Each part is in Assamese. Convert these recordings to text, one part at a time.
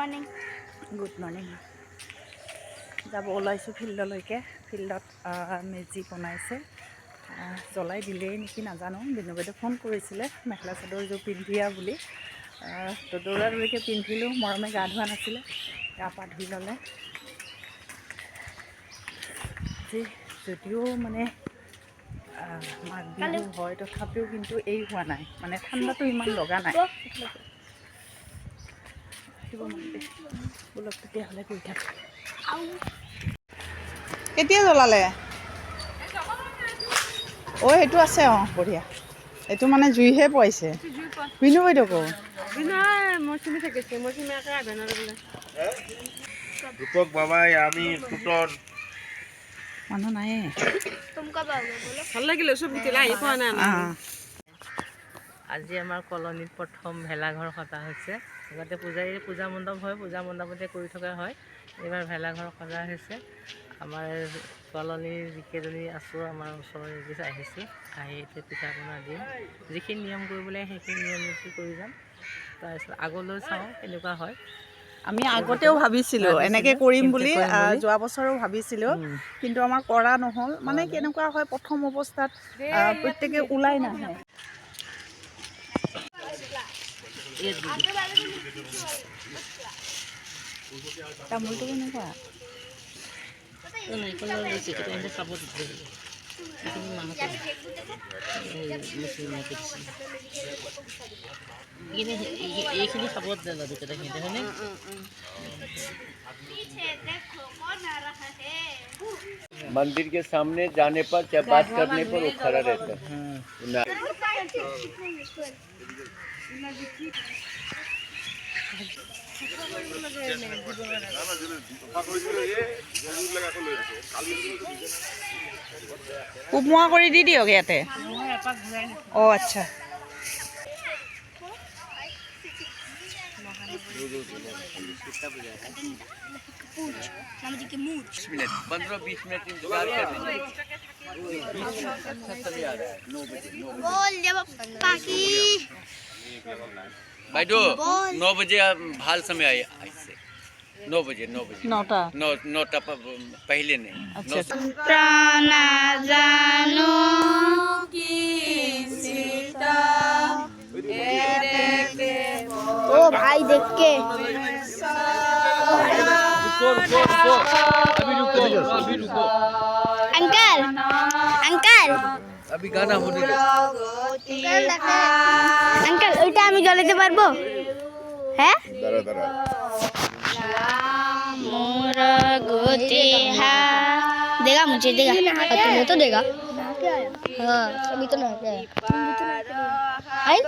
মৰ্নিং। Good morning. যাব ওলাইছোঁ ফিল্ডলৈকে। ফিল্ডত মেজি বনাইছে, জ্বলাই দিলেই নেকি নাজানো। বিনু বাইদেউ ফোন কৰিছিলে মেখেলা চাদৰযোৰ পিন্ধিয়া বুলি, তো দৌৰা দৌৰিকৈ পিন্ধিলোঁ। মৰমে গা ধোৱা নাছিলে, গা পা ধুই ল'লে। যদিও মানে মাঘ বিহু হয়, তথাপিও কিন্তু এই হোৱা নাই, মানে ঠাণ্ডাটো ইমান লগা নাই। বোলক তেতিয়াহ'লে গৈ থাক। কেতিয়া জ্বলালে? সেইটো আছে। বঢ়িয়া। এইটো মানে জুইহে পোৱাইছে। বিনু বাইদেউ ক'ত? মৌচুমী থাকিছে, মৌচুমী একে আধা বোলে। ৰূপক বাবাই আমি টুটন মানুহ নাইয়ে। ভাল লাগিলে চব আহি পোৱা নাই। আজি আমাৰ কলনীত প্ৰথম ভেলাঘৰ সজা হৈছে। আগতে পূজা মণ্ডপ হয়, পূজা মণ্ডপতে কৰি থকা হয়। এইবাৰ ভেলাঘৰ সজা হৈছে। আমাৰ কলনীৰ যিকেইজনী আছোঁ, আমাৰ ওচৰৰে আহিছোঁ। আহি এতিয়া পিঠা পনা দিম, যিখিনি নিয়ম কৰিব লাগে সেইখিনি নিয়ম নীতি কৰি যাম। তাৰপিছত আগলৈ চাওঁ কেনেকুৱা হয়। আমি আগতেও ভাবিছিলোঁ এনেকৈ কৰিম বুলি, যোৱা বছৰো ভাবিছিলোঁ, কিন্তু আমাৰ কৰা নহ'ল। মানে কেনেকুৱা হয়, প্ৰথম অৱস্থাত প্ৰত্যেকে ওলাই নাহে। তামোলটো কেনেকুৱা? এইখিনি খাব দুকেইটা হয়নে? मंदिर के सामने जाने पर या बात करने पर वो खड़ा रहता है। কোমোৱা কৰি দি দিয়ক ইয়াতে। আচ্ছা। मिनट 15-20 मिनट इंतजार कर लीजिए। भाई 9 बजे भाल समय आए ऐसे 9 बजे 9टा पहले नहीं। अच्छा। प्राणा जानो की सीता ओ भाई देख के अभी रुको अंकल अंकल अभी गाना होने दो। अंकल ওইটা আমি জ্বলাতে পারবো? হ্যাঁ दारा मोर गोते हा देगा मुझे देगा तुम्हें तो देगा। हाँ अभी तो नहीं आई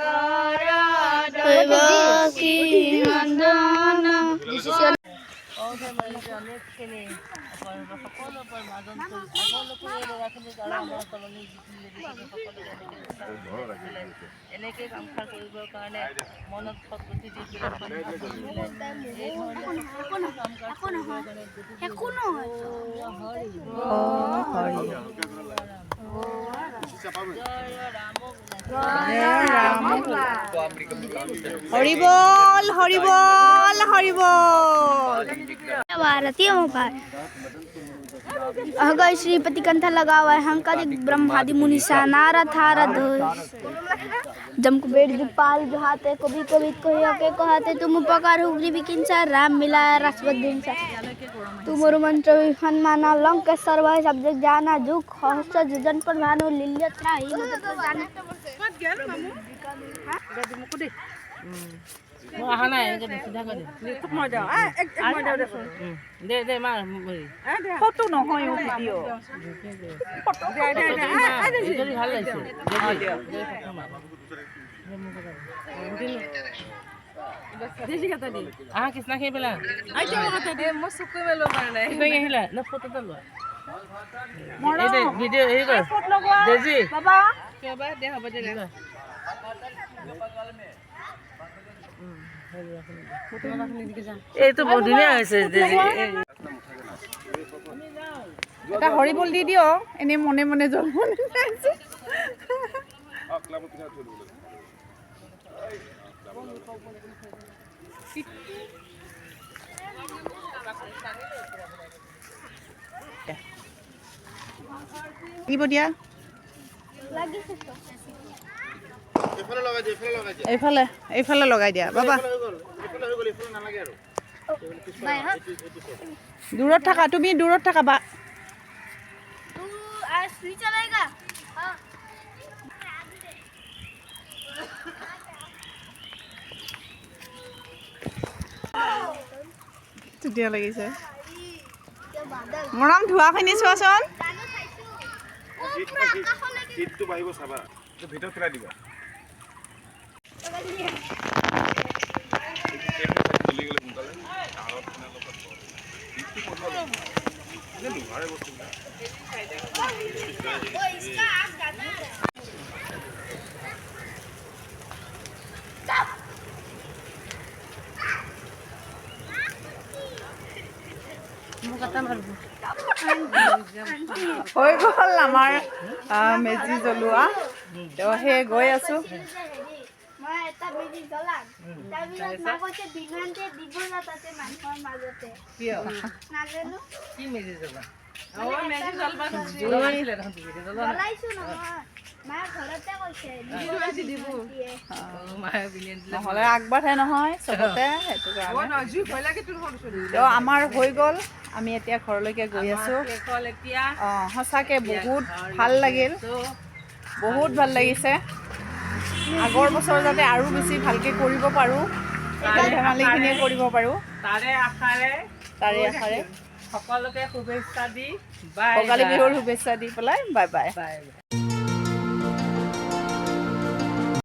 এনেকৈ কামসাৰ কৰিবৰ কাৰণে মনত শক্তি দি হৰি বল হৰি বল হৰি বল। भारतीय मोबाइल अगर श्रीपति कंथा लगा हुआ है हंकार ब्रह्मादि मुनि सा नारद नारद जम को बेट दिपाल हाथे कभी कभी के कहते तुम उपकार हुग्री बिकिंसा राम मिलाया रसवत दिन सा तुम मंत्र हनुमान लंक सर्व शब्द जाना जुग हस्त जुजन पर भानु लील्य त्राही মই অহা নাই এনেকৈ চিধা কৰি দে মা ফটো নহয় ভিডিঅ'। ভাল লাগিছে। আহা কৃষ্ণা খেই পেলা মই চকু মেলিব পৰা নাই আহিলা ন ফটো এটা লোৱা ভিডিঅ' হেৰি কৰ দেজি কিবা দে হ'ব দে এইটো বহুত ধুনীয়া হৈছে। এটা হৰিবল দি দিয়, এনেই মনে মনে জ্বলাব নাচাইছে। লাগিব দিয়া এইফালে এইফালে লগাই দিয়া বাবা দূৰত থাকা তুমি দূৰত থাকা বা तू आज नहीं चलाएगा हाँ ধুনীয়া লাগিছে क्या बादल মৰম ধোৱাখিনি চোৱাচোন जानो खाइছো ऊपर आकाशলৈকে শীতটো বাঢ়িব চাবা ভিতৰত পেলাই দিবা চলি গ'লে সোনকালে লোহাৰে বস্তুবিলাক ओ इसका आग गाना হৈ গ'ল আমাৰ মেজি জ্বলোৱা তো সেই গৈ আছোঁ মই এটা মেজি জ্বলাম তাৰপিছত মা কৈছে বিঘানতে দিব না তাতে মানুহৰ মাজতে কিয় নাজানো কি মেজি জ্বলা জ্বলাইছো নহয় মা ঘৰতে কৈছে দিব দিয়ে নহ'লে আগবাঢ়ে নহয় চবতে সেইটো কাৰণে তো আমাৰ হৈ গ'ল আমি এতিয়া ঘৰলৈকে গৈ আছোঁ অঁ সঁচাকৈ বহুত ভাল লাগিল বহুত ভাল লাগিছে আগৰ বছৰ যাতে আৰু বেছি ভালকৈ কৰিব পাৰোঁ ধেমালিখিনিয়ে কৰিব পাৰোঁ তাৰে আশাৰে আশাৰে সকলোকে শুভেচ্ছা দি ভোগালী বিহুৰ শুভেচ্ছা দি পেলাই বাই বাই বাই